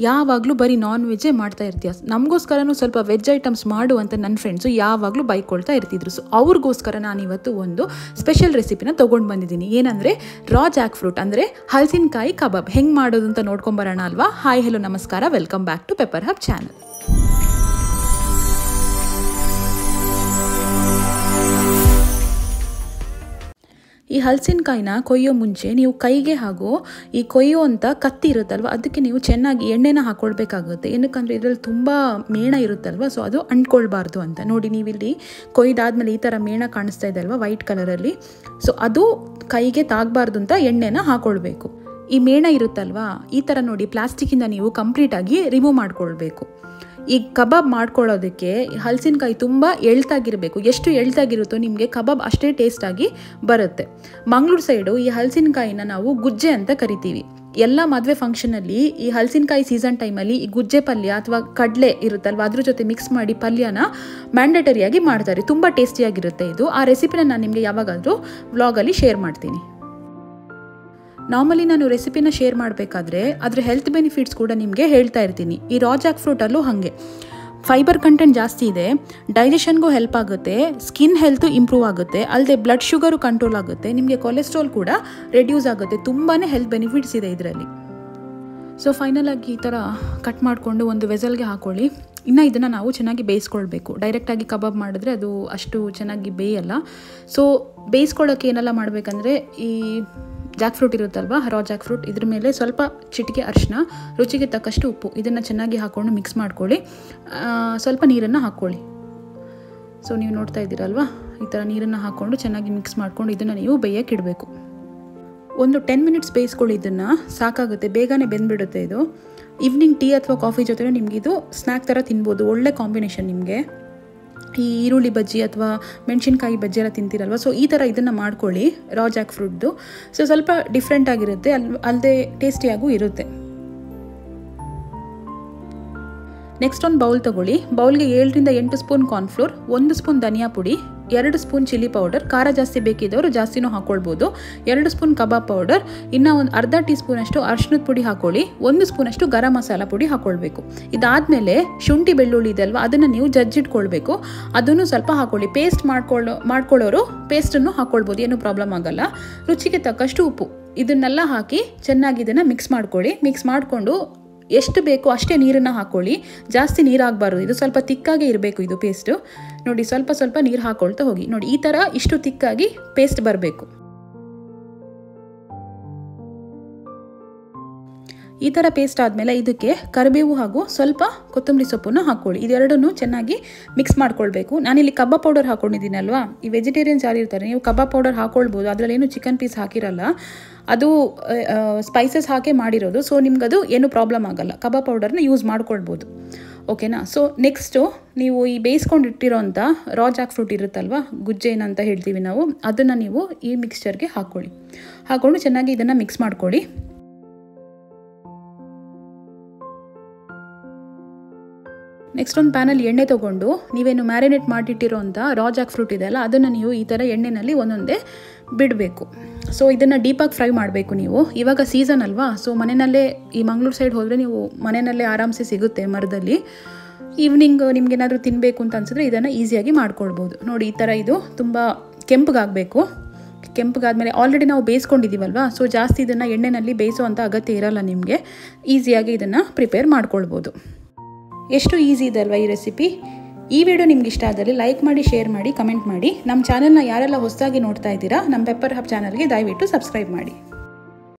ಯಾವಾಗಲೂ ಬರೀ ನಾನ್ ವೆಜ್ಜೇ ಮಾಡ್ತಾ ಇರ್ತೀಯ, ನಮಗೋಸ್ಕರನೂ ಸ್ವಲ್ಪ ವೆಜ್ ಐಟಮ್ಸ್ ಮಾಡು ಅಂತ ನನ್ನ ಫ್ರೆಂಡ್ಸು ಯಾವಾಗಲೂ ಬೈಕೊಳ್ತಾ ಇರ್ತಿದ್ರು. ಸೊ ಅವ್ರಿಗೋಸ್ಕರ ನಾನಿವತ್ತು ಒಂದು ಸ್ಪೆಷಲ್ ರೆಸಿಪಿನ ತೊಗೊಂಡು ಬಂದಿದ್ದೀನಿ. ಏನಂದರೆ ರಾ ಜಾಕ್ ಫ್ರೂಟ್ ಅಂದರೆ ಹಲಸಿನಕಾಯಿ ಕಬಾಬ್ ಹೆಂಗೆ ಮಾಡೋದು ಅಂತ ನೋಡ್ಕೊಂಬರೋಣ ಅಲ್ವಾ. ಹಾಯ್ ಹೆಲೋ ನಮಸ್ಕಾರ, welcome back to Pepper Hub channel. ಈ ಹಲಸಿನಕಾಯಿನ ಕೊಯ್ಯೋ ಮುಂಚೆ ನೀವು ಕೈಗೆ ಹಾಗೂ ಈ ಕೊಯ್ಯೋ ಅಂತ ಕತ್ತಿ ಇರುತ್ತಲ್ವ ಅದಕ್ಕೆ ನೀವು ಚೆನ್ನಾಗಿ ಎಣ್ಣೆನ ಹಾಕ್ಕೊಳ್ಬೇಕಾಗುತ್ತೆ. ಏನಕ್ಕಂದರೆ ಇದರಲ್ಲಿ ತುಂಬ ಮೇಣ ಇರುತ್ತಲ್ವ, ಸೊ ಅದು ಅಂಟ್ಕೊಳ್ಬಾರ್ದು ಅಂತ. ನೋಡಿ ನೀವಿಲ್ಲಿ ಕೊಯ್ದಾದ್ಮೇಲೆ ಈ ಥರ ಮೇಣ ಕಾಣಿಸ್ತಾ ಇದೆ ಅಲ್ವಾ ವೈಟ್ ಕಲರಲ್ಲಿ, ಸೊ ಅದು ಕೈಗೆ ತಾಗಬಾರ್ದು ಅಂತ ಎಣ್ಣೆನ ಹಾಕ್ಕೊಳ್ಬೇಕು. ಈ ಮೇಣ ಇರುತ್ತಲ್ವಾ ಈ ಥರ ನೋಡಿ ಪ್ಲಾಸ್ಟಿಕ್ಕಿಂದ ನೀವು ಕಂಪ್ಲೀಟಾಗಿ ರಿಮೂವ್ ಮಾಡ್ಕೊಳ್ಬೇಕು. ಈ ಕಬಾಬ್ ಮಾಡ್ಕೊಳ್ಳೋದಕ್ಕೆ ಹಲಸಿನಕಾಯಿ ತುಂಬ ಎಳ್ತಾಗಿರಬೇಕು. ಎಷ್ಟು ಎಳ್ತಾಗಿರುತ್ತೋ ನಿಮಗೆ ಕಬಾಬ್ ಅಷ್ಟೇ ಟೇಸ್ಟಾಗಿ ಬರುತ್ತೆ. ಮಂಗಳೂರು ಸೈಡು ಈ ಹಲಸಿನಕಾಯಿನ ನಾವು ಗುಜ್ಜೆ ಅಂತ ಕರಿತೀವಿ. ಎಲ್ಲ ಮದುವೆ ಫಂಕ್ಷನಲ್ಲಿ ಈ ಹಲಸಿನಕಾಯಿ ಸೀಸನ್ ಟೈಮಲ್ಲಿ ಈ ಗುಜ್ಜೆ ಪಲ್ಯ ಅಥವಾ ಕಡಲೆ ಇರುತ್ತಲ್ವ ಅದ್ರ ಜೊತೆ ಮಿಕ್ಸ್ ಮಾಡಿ ಪಲ್ಯನ ಮ್ಯಾಂಡೇಟರಿಯಾಗಿ ಮಾಡ್ತಾರೆ. ತುಂಬ ಟೇಸ್ಟಿಯಾಗಿರುತ್ತೆ ಇದು. ಆ ರೆಸಿಪಿನ ನಾನು ನಿಮಗೆ ಯಾವಾಗಾದರೂ ವ್ಲಾಗಲ್ಲಿ ಶೇರ್ ಮಾಡ್ತೀನಿ. ನಾರ್ಮಲಿ ನಾನು ರೆಸಿಪಿನ ಶೇರ್ ಮಾಡಬೇಕಾದ್ರೆ ಅದರ ಹೆಲ್ತ್ ಬೆನಿಫಿಟ್ಸ್ ಕೂಡ ನಿಮಗೆ ಹೇಳ್ತಾ ಇರ್ತೀನಿ. ಈ ರಾ ಜಾಕ್ ಫ್ರೂಟಲ್ಲೂ ಹಾಗೆ ಫೈಬರ್ ಕಂಟೆಂಟ್ ಜಾಸ್ತಿ ಇದೆ, ಡೈಜೆಷನ್ಗೂ ಹೆಲ್ಪ್ ಆಗುತ್ತೆ, ಸ್ಕಿನ್ ಹೆಲ್ತು ಇಂಪ್ರೂವ್ ಆಗುತ್ತೆ, ಅಲ್ಲದೆ ಬ್ಲಡ್ ಶುಗರು ಕಂಟ್ರೋಲ್ ಆಗುತ್ತೆ, ನಿಮಗೆ ಕೊಲೆಸ್ಟ್ರಾಲ್ ಕೂಡ ರೆಡ್ಯೂಸ್ ಆಗುತ್ತೆ. ತುಂಬಾ ಹೆಲ್ತ್ ಬೆನಿಫಿಟ್ಸ್ ಇದೆ ಇದರಲ್ಲಿ. ಸೊ ಫೈನಲ್ ಆಗಿ ಈ ಥರ ಕಟ್ ಮಾಡಿಕೊಂಡು ಒಂದು ವೆಸಲ್ಗೆ ಹಾಕ್ಕೊಳ್ಳಿ. ಇನ್ನು ಇದನ್ನು ನಾವು ಚೆನ್ನಾಗಿ ಬೇಯಿಸ್ಕೊಳ್ಬೇಕು. ಡೈರೆಕ್ಟಾಗಿ ಕಬಾಬ್ ಮಾಡಿದ್ರೆ ಅದು ಅಷ್ಟು ಚೆನ್ನಾಗಿ ಬೇಯಲ್ಲ. ಸೊ ಬೇಯಿಸ್ಕೊಳ್ಳೋಕ್ಕೆ ಏನೆಲ್ಲ ಮಾಡಬೇಕಂದ್ರೆ ಈ ಜಾಕ್ ಫ್ರೂಟ್ ಇರುತ್ತಲ್ವ ರಾ ಜಾಕ್ ಫ್ರೂಟ್, ಇದ್ರ ಮೇಲೆ ಸ್ವಲ್ಪ ಚಿಟಿಕೆ ಅರಿಶಿನ, ರುಚಿಗೆ ತಕ್ಕಷ್ಟು ಉಪ್ಪು, ಇದನ್ನು ಚೆನ್ನಾಗಿ ಹಾಕ್ಕೊಂಡು ಮಿಕ್ಸ್ ಮಾಡ್ಕೊಳ್ಳಿ. ಸ್ವಲ್ಪ ನೀರನ್ನು ಹಾಕ್ಕೊಳ್ಳಿ. ಸೊ ನೀವು ನೋಡ್ತಾ ಇದ್ದೀರಲ್ವ ಈ ಥರ ನೀರನ್ನು ಹಾಕ್ಕೊಂಡು ಚೆನ್ನಾಗಿ ಮಿಕ್ಸ್ ಮಾಡ್ಕೊಂಡು ಇದನ್ನು ನೀವು ಬೇಯಕ್ಕೆ ಇಡಬೇಕು. ಒಂದು 10 ಮಿನಿಟ್ಸ್ ಬೇಯಿಸ್ಕೊಳ್ಳಿ. ಇದನ್ನು ಸಾಕಾಗುತ್ತೆ, ಬೇಗನೆ ಬೆಂದ್ಬಿಡುತ್ತೆ ಇದು. ಈವ್ನಿಂಗ್ ಟೀ ಅಥವಾ ಕಾಫಿ ಜೊತೆ ನಿಮಗೆ ಇದು ಸ್ನ್ಯಾಕ್ ಥರ ತಿನ್ಬೋದು. ಒಳ್ಳೆ ಕಾಂಬಿನೇಷನ್ ನಿಮಗೆ. ಈ ಈರುಳ್ಳಿ ಬಜ್ಜಿ ಅಥವಾ ಮೆಣಸಿನ್ಕಾಯಿ ಬಜ್ಜಿ ಎಲ್ಲ ತಿಂತೀರಲ್ವ, ಸೊ ಈ ಥರ ಇದನ್ನು ಮಾಡ್ಕೊಳ್ಳಿ ರಾ ಜಾಕ್ ಫ್ರೂಟ್ದು. ಸೊ ಸ್ವಲ್ಪ ಡಿಫ್ರೆಂಟ್ ಆಗಿರುತ್ತೆ, ಅಲ್ಲದೆ ಟೇಸ್ಟಿಯಾಗೂ ಇರುತ್ತೆ. ನೆಕ್ಸ್ಟ್ ಒಂದು ಬೌಲ್ ತೊಗೊಳ್ಳಿ. ಬೌಲ್ಗೆ 7ರಿಂದ 8 ಸ್ಪೂನ್ ಕಾರ್ನ್ಫ್ಲೋರ್, 1 ಸ್ಪೂನ್ ಧನಿಯಾ ಪುಡಿ, 2 ಸ್ಪೂನ್ ಚಿಲ್ಲಿ ಪೌಡರ್, ಖಾರ ಜಾಸ್ತಿ ಬೇಕಿದ್ದವರು ಜಾಸ್ತಿನೂ ಹಾಕ್ಕೊಳ್ಬೋದು, 2 ಸ್ಪೂನ್ ಕಬಾಬ್ ಪೌಡರ್, ಇನ್ನು ಒಂದು ಅರ್ಧ ಟೀ ಸ್ಪೂನಷ್ಟು ಅರಿಶಿನದ ಪುಡಿ ಹಾಕ್ಕೊಳ್ಳಿ, 1 ಸ್ಪೂನಷ್ಟು ಗರಂ ಮಸಾಲ ಪುಡಿ ಹಾಕ್ಕೊಳ್ಬೇಕು. ಇದಾದಮೇಲೆ ಶುಂಠಿ ಬೆಳ್ಳುಳ್ಳಿ ಇದಲ್ವ ಅದನ್ನು ನೀವು ಜಜ್ಜಿಟ್ಕೊಳ್ಬೇಕು, ಅದನ್ನು ಸ್ವಲ್ಪ ಹಾಕ್ಕೊಳ್ಳಿ. ಪೇಸ್ಟ್ ಮಾಡ್ಕೊಳ್ಳೋರು ಪೇಸ್ಟನ್ನು ಹಾಕ್ಕೊಳ್ಬೋದು, ಏನೂ ಪ್ರಾಬ್ಲಮ್ ಆಗಲ್ಲ. ರುಚಿಗೆ ತಕ್ಕಷ್ಟು ಉಪ್ಪು, ಇದನ್ನೆಲ್ಲ ಹಾಕಿ ಚೆನ್ನಾಗಿ ಇದನ್ನು ಮಿಕ್ಸ್ ಮಾಡ್ಕೊಳ್ಳಿ. ಮಿಕ್ಸ್ ಮಾಡಿಕೊಂಡು ಎಷ್ಟು ಬೇಕೋ ಅಷ್ಟೇ ನೀರನ್ನು ಹಾಕ್ಕೊಳ್ಳಿ. ಜಾಸ್ತಿ ನೀರು ಆಗಬಾರ್ದು, ಇದು ಸ್ವಲ್ಪ ತಿಕ್ಕಾಗೇ ಇರಬೇಕು ಇದು ಪೇಸ್ಟು. ನೋಡಿ ಸ್ವಲ್ಪ ಸ್ವಲ್ಪ ನೀರು ಹಾಕ್ಕೊಳ್ತಾ ಹೋಗಿ. ನೋಡಿ ಈ ಥರ ಇಷ್ಟು ತಿಕ್ಕಾಗಿ ಪೇಸ್ಟ್ ಬರಬೇಕು. ಈ ಥರ ಪೇಸ್ಟ್ ಆದಮೇಲೆ ಇದಕ್ಕೆ ಕರಿಬೇವು ಹಾಗೂ ಸ್ವಲ್ಪ ಕೊತ್ತಂಬರಿ ಸೊಪ್ಪನ್ನು ಹಾಕ್ಕೊಳ್ಳಿ. ಇದೆರಡನ್ನೂ ಚೆನ್ನಾಗಿ ಮಿಕ್ಸ್ ಮಾಡ್ಕೊಳ್ಬೇಕು. ನಾನಿಲ್ಲಿ ಕಬಾಬ್ ಪೌಡರ್ ಹಾಕ್ಕೊಂಡಿದ್ದೀನಿ ಅಲ್ವಾ, ಈ ವೆಜಿಟೇರಿಯನ್ಸ್ ಯಾರು ಇರ್ತಾರೆ ನೀವು ಕಬಾಬ್ ಪೌಡರ್ ಹಾಕ್ಕೊಳ್ಬೋದು. ಅದರಲ್ಲೇನು ಚಿಕನ್ ಪೀಸ್ ಹಾಕಿರಲ್ಲ, ಅದು ಸ್ಪೈಸಸ್ ಹಾಕೇ ಮಾಡಿರೋದು. ಸೊ ನಿಮ್ಗದು ಏನು ಪ್ರಾಬ್ಲಮ್ ಆಗಲ್ಲ, ಕಬಾಬ್ ಪೌಡರ್ನ ಯೂಸ್ ಮಾಡ್ಕೊಳ್ಬೋದು. ಓಕೆನಾ. ಸೊ ನೆಕ್ಸ್ಟು ನೀವು ಈ ಬೇಯಿಸ್ಕೊಂಡಿಟ್ಟಿರೋಂಥ ರಾ ಜಾಕ್ ಫ್ರೂಟ್ ಇರುತ್ತಲ್ವ, ಗುಜ್ಜೆನ ಅಂತ ಹೇಳ್ತೀವಿ ನಾವು, ಅದನ್ನು ನೀವು ಈ ಮಿಕ್ಸ್ಚರ್ಗೆ ಹಾಕ್ಕೊಂಡು ಚೆನ್ನಾಗಿ ಇದನ್ನು ಮಿಕ್ಸ್ ಮಾಡ್ಕೊಳ್ಳಿ. ನೆಕ್ಸ್ಟ್ ಒಂದು ಪ್ಯಾನಲ್ಲಿ ಎಣ್ಣೆ ತೊಗೊಂಡು ನೀವೇನು ಮ್ಯಾರಿನೇಟ್ ಮಾಡಿಟ್ಟಿರೋಂಥ ರಾ ಜಾಕ್ ಫ್ರೂಟ್ ಇದೆಯಲ್ಲ ಅದನ್ನು ನೀವು ಈ ಥರ ಎಣ್ಣೆಯಲ್ಲಿ ಒಂದೊಂದೇ ಬಿಡಬೇಕು. ಸೊ ಇದನ್ನು ಡೀಪಾಗಿ ಫ್ರೈ ಮಾಡಬೇಕು ನೀವು. ಇವಾಗ ಸೀಸನ್ ಅಲ್ವಾ, ಸೊ ಮನೆಯಲ್ಲೇ ಈ ಮಂಗಳೂರು ಸೈಡ್ ಹೋದರೆ ನೀವು ಮನೆಯಲ್ಲೇ ಆರಾಮ್ಸೆ ಸಿಗುತ್ತೆ ಮರದಲ್ಲಿ. ಈವ್ನಿಂಗ್ ನಿಮ್ಗೇನಾದರೂ ತಿನ್ನಬೇಕು ಅಂತ ಅನಿಸಿದ್ರೆ ಇದನ್ನು ಈಸಿಯಾಗಿ ಮಾಡ್ಕೊಳ್ಬೋದು. ನೋಡಿ ಈ ಥರ ಇದು ತುಂಬ ಕೆಂಪಗಾಗಬೇಕು. ಕೆಂಪಗಾದ್ಮೇಲೆ ಆಲ್ರೆಡಿ ನಾವು ಬೇಯಿಸ್ಕೊಂಡಿದ್ದೀವಲ್ವ, ಸೊ ಜಾಸ್ತಿ ಇದನ್ನು ಎಣ್ಣೆಯಲ್ಲಿ ಬೇಯಿಸೋ ಅಂಥ ಅಗತ್ಯ ಇರಲ್ಲ ನಿಮಗೆ. ಈಸಿಯಾಗಿ ಇದನ್ನು ಪ್ರಿಪೇರ್ ಮಾಡ್ಕೊಳ್ಬೋದು. ಎಷ್ಟು ಈಸಿ ಇದೆ ಅಲ್ವಾ ಈ ರೆಸಿಪಿ. ಈ ವಿಡಿಯೋ ನಿಮ್ಗೆ ಇಷ್ಟ ಆದಲ್ಲಿ ಲೈಕ್ ಮಾಡಿ, ಶೇರ್ ಮಾಡಿ, ಕಮೆಂಟ್ ಮಾಡಿ. ನಮ್ಮ ಚಾನಲ್ನ ಯಾರೆಲ್ಲ ಹೊಸದಾಗಿ ನೋಡ್ತಾ ಇದ್ದೀರಾ ನಮ್ಮ ಪೆಪ್ಪರ್ ಹಬ್ ಚಾನಲ್ಗೆ ದಯವಿಟ್ಟು ಸಬ್ಸ್ಕ್ರೈಬ್ ಮಾಡಿ.